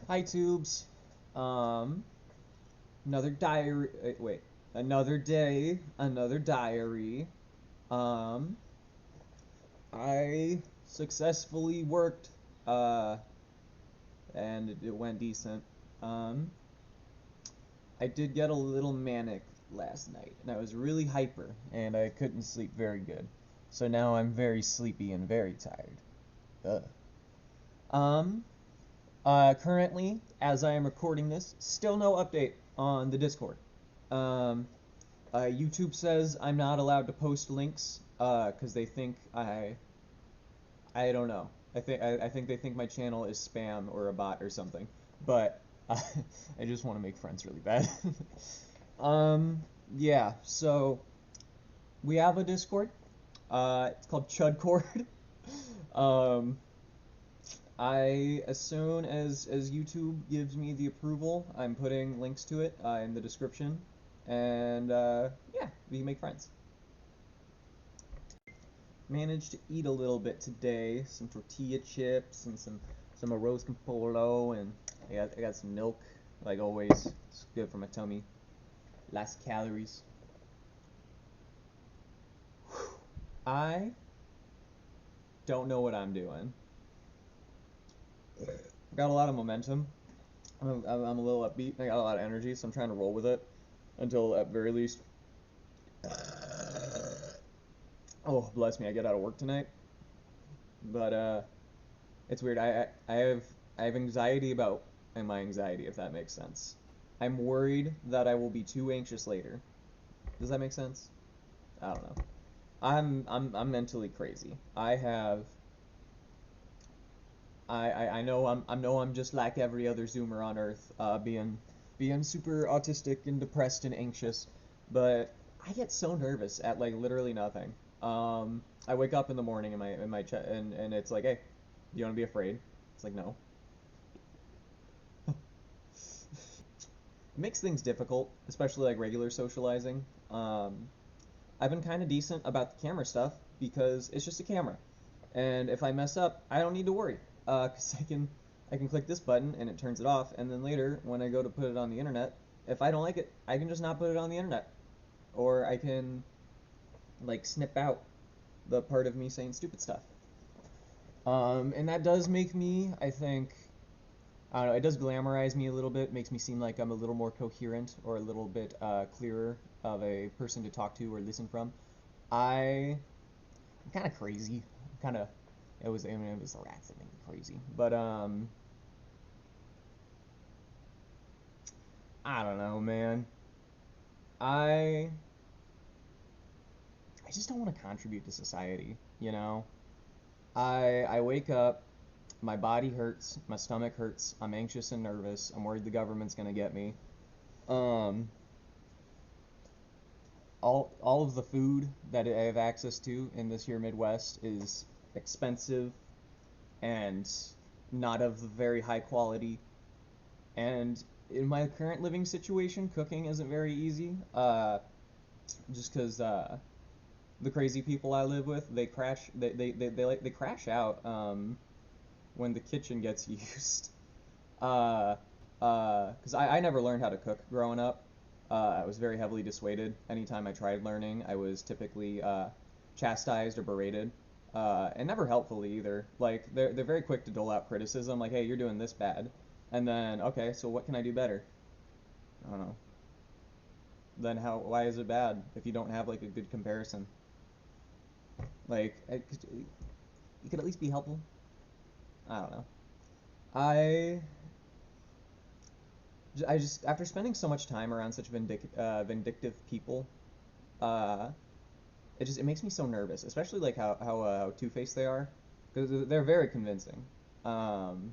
Hi, tubes. Um, another diary. Wait, another day, another diary. Um, I successfully worked, uh, and it went decent. Um, I did get a little manic last night, and I was really hyper, and I couldn't sleep very good. So now I'm very sleepy and very tired. Ugh. Um, Currently, as I am recording this, still no update on the Discord. Um, YouTube says I'm not allowed to post links because they think I don't know. I think they think my channel is spam or a bot or something. But I just want to make friends really bad. um, yeah. So we have a Discord. It's called Chudcord. um, as soon as YouTube gives me the approval, I'm putting links to it in the description, and yeah, we can make friends. Managed to eat a little bit today, some tortilla chips and some arroz con pollo, and I got some milk, like always. It's good for my tummy. Less calories. I don't know what I'm doing. Got a lot of momentum. I'm a little upbeat. I got a lot of energy, so I'm trying to roll with it until, at very least, oh bless me, I get out of work tonight. But it's weird. I have anxiety about and my anxiety, if that makes sense. I'm worried that I will be too anxious later. Does that make sense? I don't know. I'm mentally crazy. I know I'm just like every other Zoomer on Earth, being super autistic and depressed and anxious, but I get so nervous at like literally nothing. I wake up in the morning and it's like, hey, you want to be afraid? It's like no. It makes things difficult, especially like regular socializing. Um, I've been kind of decent about the camera stuff because it's just a camera, and if I mess up, I don't need to worry, because I can click this button and it turns it off, and then later when I go to put it on the internet, if I don't like it, I can just not put it on the internet, or I can like snip out the part of me saying stupid stuff. And that does make me, I think, I don't know, it does glamorize me a little bit, makes me seem like I'm a little more coherent or a little bit clearer of a person to talk to or listen from. I'm kind of crazy. Kind of, it was the rats that made me crazy. But I don't know, man. I I just don't want to contribute to society. You know, I wake up, my body hurts, my stomach hurts, I'm anxious and nervous. I'm worried the government's gonna get me. Um, all of the food that I have access to in this here Midwest is expensive and not of very high quality. And in my current living situation, cooking isn't very easy. Just because the crazy people I live with, they crash out when the kitchen gets used. Because I never learned how to cook growing up. I was very heavily dissuaded. Anytime I tried learning, I was typically chastised or berated, and never helpfully either. Like they're very quick to dole out criticism, like, "Hey, you're doing this bad," and then, okay, so what can I do better? I don't know. Then how? Why is it bad if you don't have like a good comparison? Like, you could at least be helpful. I don't know. I I just after spending so much time around such vindictive people, uh, it makes me so nervous, especially like how two faced they are, because they're very convincing. Um,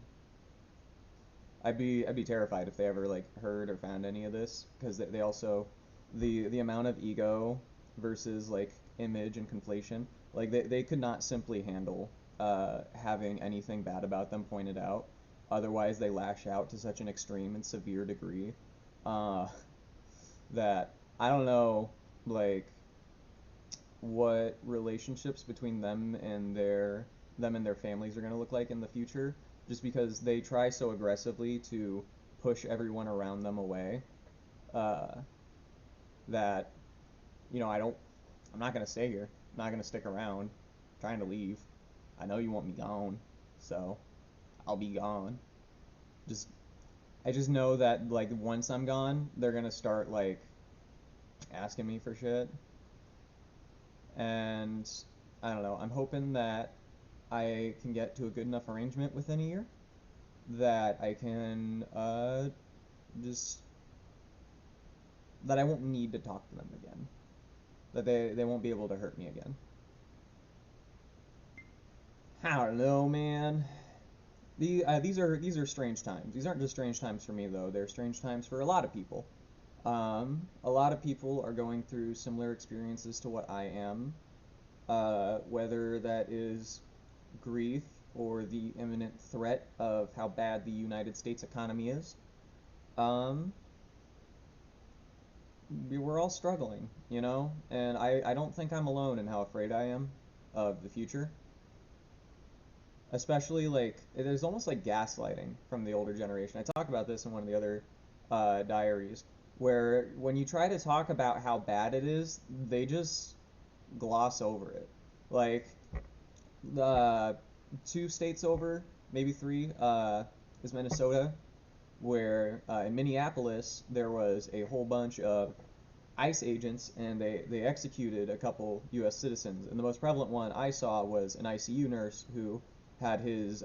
I'd be terrified if they ever like heard or found any of this, because they also the amount of ego versus like image and conflation, like they could not simply handle having anything bad about them pointed out. Otherwise, they lash out to such an extreme and severe degree uh, that I don't know, like what relationships between them and their families are going to look like in the future. just because they try so aggressively to push everyone around them away, uh, that, I'm not gonna stay here. I'm not gonna stick around. I'm trying to leave. I know you want me gone, so I'll be gone. Just I just know that like once I'm gone, they're gonna start like asking me for shit, and I don't know. I'm hoping that I can get to a good enough arrangement within a year that I can just that I won't need to talk to them again. That they won't be able to hurt me again. I don't know, man. These are strange times. These aren't just strange times for me though. They're strange times for a lot of people. A lot of people are going through similar experiences to what I am, whether that is grief or the imminent threat of how bad the United States economy is. Um, we're all struggling, and I don't think I'm alone in how afraid I am of the future. Especially like there's almost like gaslighting from the older generation. I talk about this in one of the other diaries, where when you try to talk about how bad it is, they just gloss over it. Like the two states over, maybe three, is Minnesota, where in Minneapolis there was a whole bunch of ICE agents and they executed a couple U.S. citizens. And the most prevalent one I saw was an ICU nurse who had his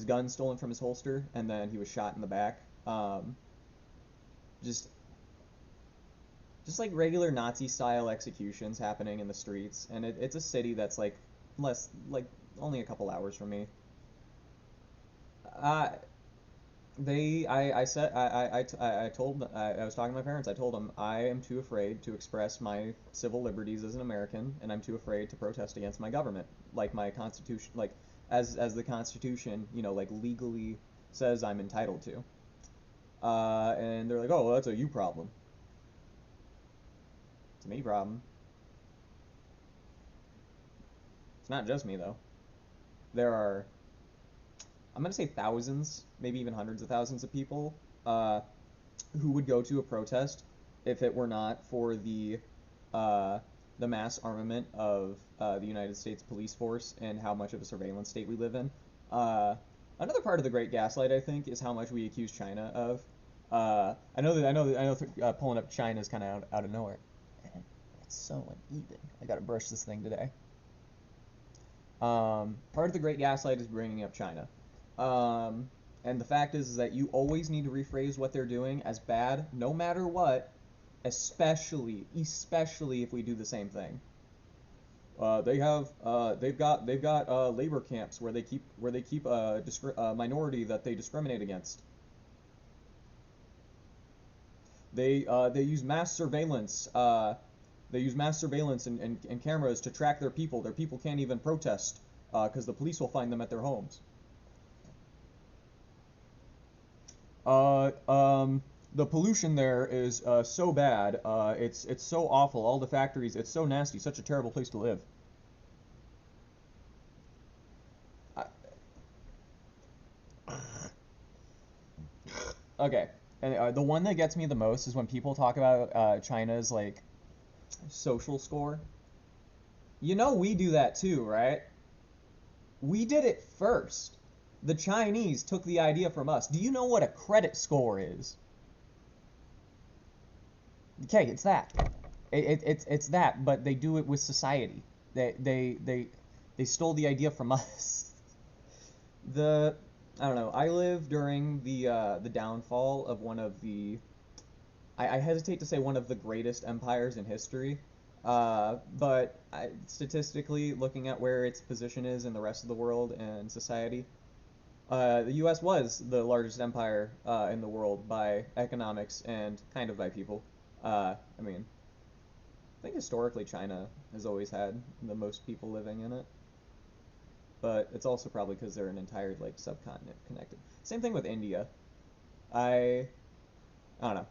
gun stolen from his holster and then he was shot in the back. Just just like regular Nazi style executions happening in the streets, and it's a city that's like less like only a couple hours from me. Uh, I said I told I was talking to my parents. I told them I am too afraid to express my civil liberties as an American, and I'm too afraid to protest against my government, like my constitution, like as the Constitution, like legally says I'm entitled to. And they're like, oh, well, that's a you problem. It's a me problem. It's not just me though. There are I'm gonna say thousands, maybe even hundreds of thousands of people uh, who would go to a protest if it were not for uh, the mass armament of the United States police force and how much of a surveillance state we live in. Uh, Another part of the Great Gaslight, I think, is how much we accuse China of. I know pulling up China is kind of out of nowhere. It's so uneven. I gotta brush this thing today. Part of the Great Gaslight is bringing up China. And the fact is that you always need to rephrase what they're doing as bad, no matter what, especially if we do the same thing. They've got labor camps where they keep a minority that they discriminate against. They use mass surveillance. They use mass surveillance and cameras to track their people. Their people can't even protest because the police will find them at their homes. Uh, um, the pollution there is so bad. It's so awful. All the factories. It's so nasty. Such a terrible place to live. I, okay, and the one that gets me the most is when people talk about China's like social score. We do that too, right? We did it first. The Chinese took the idea from us. Do you know what a credit score is? Okay, it's that. It's that, but they do it with society. They stole the idea from us. the I don't know. I lived during the downfall of one of the I hesitate to say one of the greatest empires in history. But statistically, looking at where its position is in the rest of the world and society, the U.S. was the largest empire in the world by economics and kind of by people. I mean, I think historically China has always had the most people living in it, but it's also probably because they're an entire like subcontinent connected. Same thing with India. I I don't know.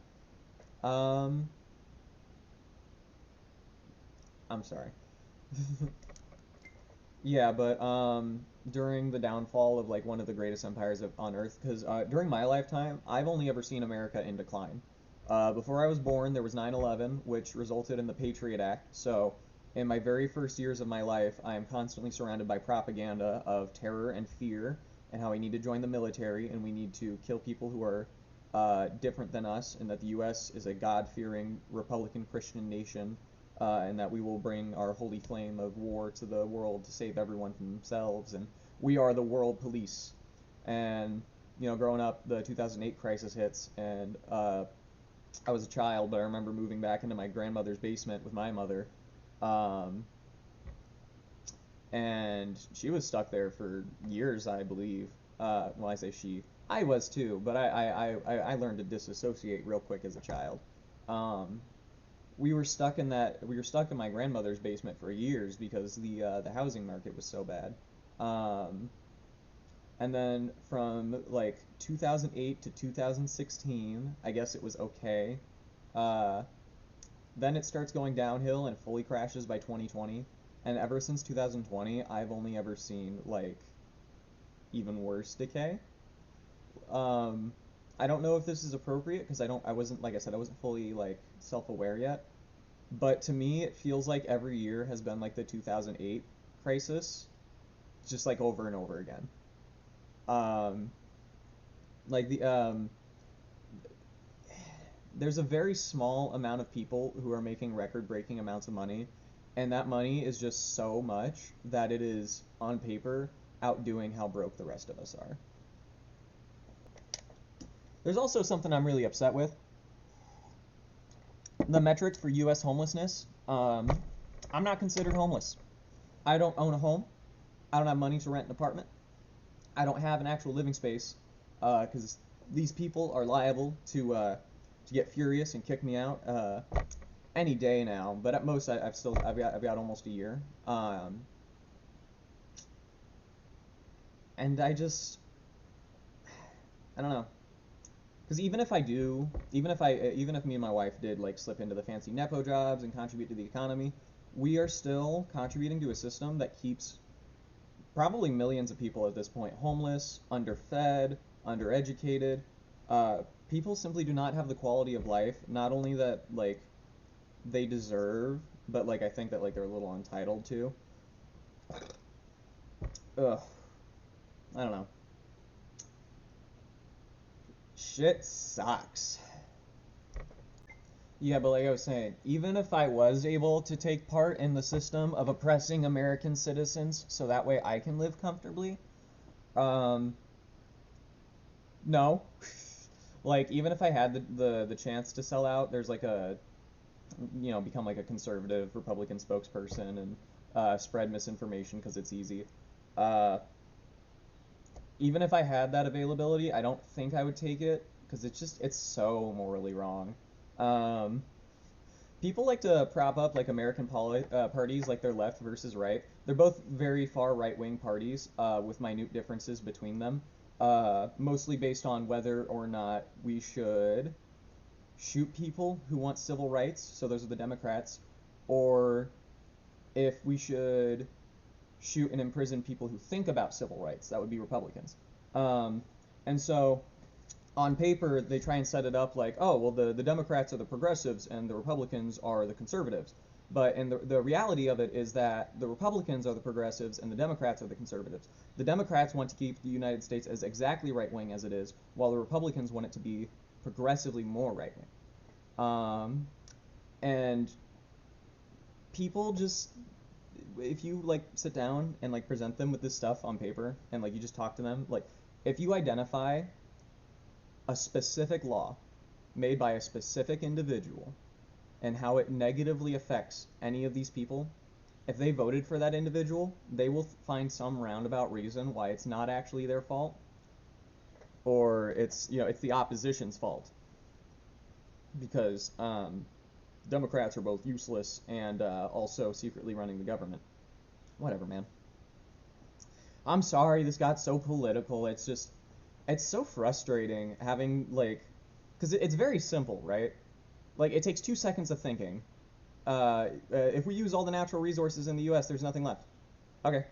I'm sorry. Yeah, but during the downfall of like one of the greatest empires on earth, because during my lifetime, I've only ever seen America in decline. Before I was born, there was 9/11, which resulted in the Patriot Act. So, in my very first years of my life, I am constantly surrounded by propaganda of terror and fear, and how we need to join the military and we need to kill people who are different than us, and that the U.S. is a God-fearing Republican Christian nation, and that we will bring our holy flame of war to the world to save everyone from themselves, and we are the world police. And growing up, the 2008 crisis hits, and I was a child, but I remember moving back into my grandmother's basement with my mother, um, and she was stuck there for years, I believe. Well, I say she, I was too, but I learned to disassociate real quick as a child. Um, we were stuck in my grandmother's basement for years because the housing market was so bad. Um, and then from like 2008 to 2016, I guess it was okay. Uh, then it starts going downhill and fully crashes by 2020. And ever since 2020, I've only ever seen like even worse decay. Um, I don't know if this is appropriate because I wasn't, like I said, I wasn't fully like self-aware yet. But to me, it feels like every year has been like the 2008 crisis, just like over and over again. Um, like there's a very small amount of people who are making record-breaking amounts of money, and that money is just so much that it is on paper outdoing how broke the rest of us are. There's also something I'm really upset with. The metrics for U.S. homelessness. I'm not considered homeless. I don't own a home. I don't have money to rent an apartment. I don't have an actual living space because these people are liable to get furious and kick me out any day now. But at most, I've got almost a year. And I don't know. Because even if me and my wife did like slip into the fancy nepo jobs and contribute to the economy, we are still contributing to a system that keeps probably millions of people at this point homeless, underfed, undereducated. Uh, People simply do not have the quality of life, not only that like they deserve, but like I think that like they're a little entitled to. Ugh, I don't know. Shit sucks. Yeah, but like I was saying, even if I was able to take part in the system of oppressing American citizens so that way I can live comfortably, um, no. Like even if I had the chance to sell out, there's like become like a conservative Republican spokesperson and spread misinformation because it's easy. Uh, Even if I had that availability, I don't think I would take it because it's so morally wrong. Um, People like to prop up like American parties like they're left versus right. They're both very far right wing parties with minute differences between them, mostly based on whether or not we should shoot people who want civil rights, so those are the Democrats, or if we should shoot and imprison people who think about civil rights, that would be Republicans. Um, and so on paper, they try and set it up like, oh, well, the Democrats are the progressives and the Republicans are the conservatives. But in the reality of it is that the Republicans are the progressives and the Democrats are the conservatives. The Democrats want to keep the United States as exactly right wing as it is, while the Republicans want it to be progressively more right wing. And people just, if you like sit down and like present them with this stuff on paper and like you just talk to them, like if you identify a specific law made by a specific individual and how it negatively affects any of these people, if they voted for that individual, they will find some roundabout reason why it's not actually their fault, or it's the opposition's fault because Democrats are both useless and also secretly running the government. Whatever, man. I'm sorry this got so political. It's so frustrating having like, because it's very simple, right? Like it takes 2 seconds of thinking. If we use all the natural resources in the U.S., there's nothing left. Okay.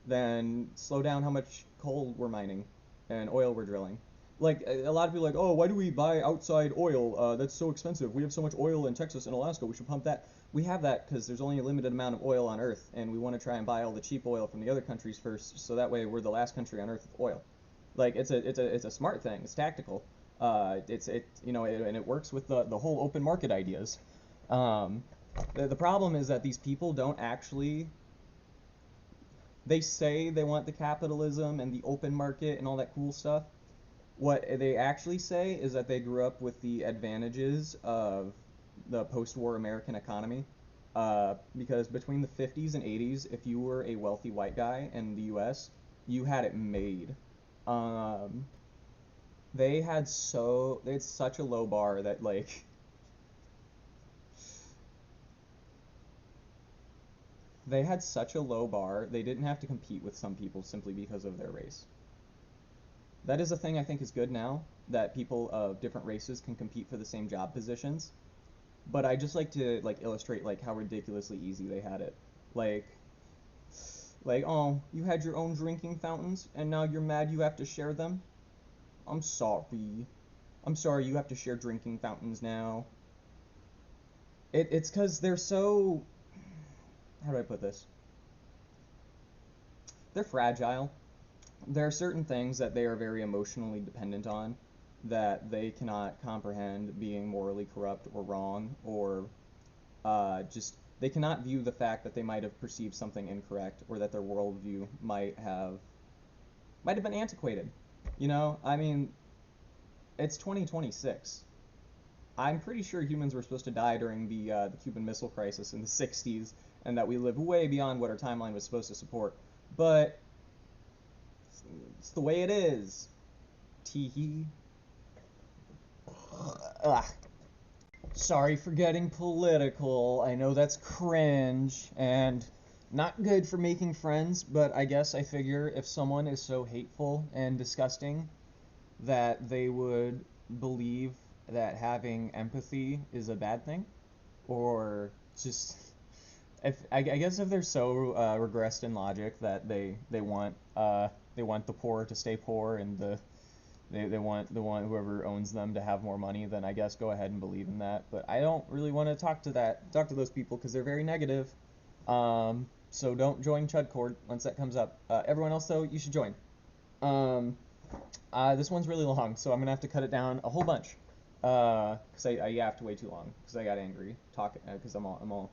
then slow down how much coal we're mining and oil we're drilling. Like a lot of people are like, oh, why do we buy outside oil? That's so expensive. We have so much oil in Texas and Alaska. We should pump that. We have that because there's only a limited amount of oil on Earth, and we want to try and buy all the cheap oil from the other countries first, so that way we're the last country on Earth with oil. Like it's a smart thing. It's tactical. And it works with the whole open market ideas. Um, the problem is that these people don't actually. They say they want the capitalism and the open market and all that cool stuff. What they actually say is that they grew up with the advantages of the post-war American economy. Because between the 50s and 80s, if you were a wealthy white guy in the U.S., you had it made. Um, they had such a low bar that like they had such a low bar they didn't have to compete with some people simply because of their race. That is a thing I think is good now that people of different races can compete for the same job positions. But I just like to like illustrate like how ridiculously easy they had it. Like oh, you had your own drinking fountains and now you're mad you have to share them? I'm sorry. I'm sorry you have to share drinking fountains now. It's because they're so. How do I put this? They're fragile. There are certain things that they are very emotionally dependent on that they cannot comprehend being morally corrupt or wrong, or just they cannot view the fact that they might have perceived something incorrect or that their worldview might have been antiquated. I mean, it's 2026. I'm pretty sure humans were supposed to die during the Cuban Missile Crisis in the 60s, and that we live way beyond what our timeline was supposed to support. But it's the way it is. Teehee. Ugh. Sorry for getting political. I know that's cringe and not good for making friends, but I guess I figure if someone is so hateful and disgusting that they would believe that having empathy is a bad thing, or just if I guess if they're so regressed in logic that they want the poor to stay poor and they want whoever owns them to have more money, then I guess go ahead and believe in that. But I don't really want to talk to those people because they're very negative. So don't join Chudcord once that comes up. Everyone else though, you should join. Um, this one's really long, so I'm gonna have to cut it down a whole bunch. Cause I yapped way too long because I got angry talking because I'm all.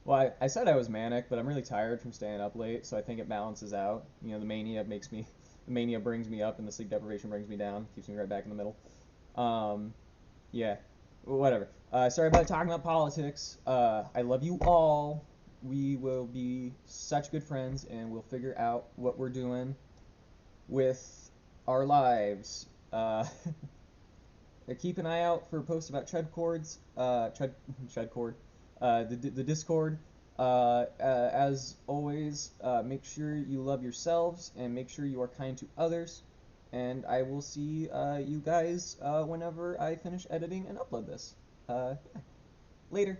Well, I said I was manic, but I'm really tired from staying up late, so I think it balances out. The mania brings me up, and the sleep deprivation brings me down, keeps me right back in the middle. Um, yeah, whatever. Sorry about talking about politics. I love you all. We will be such good friends, and we'll figure out what we're doing with our lives. Keep an eye out for posts about Chudcord, the Discord. As always, make sure you love yourselves and make sure you are kind to others. And I will see you guys whenever I finish editing and upload this. Yeah. Later.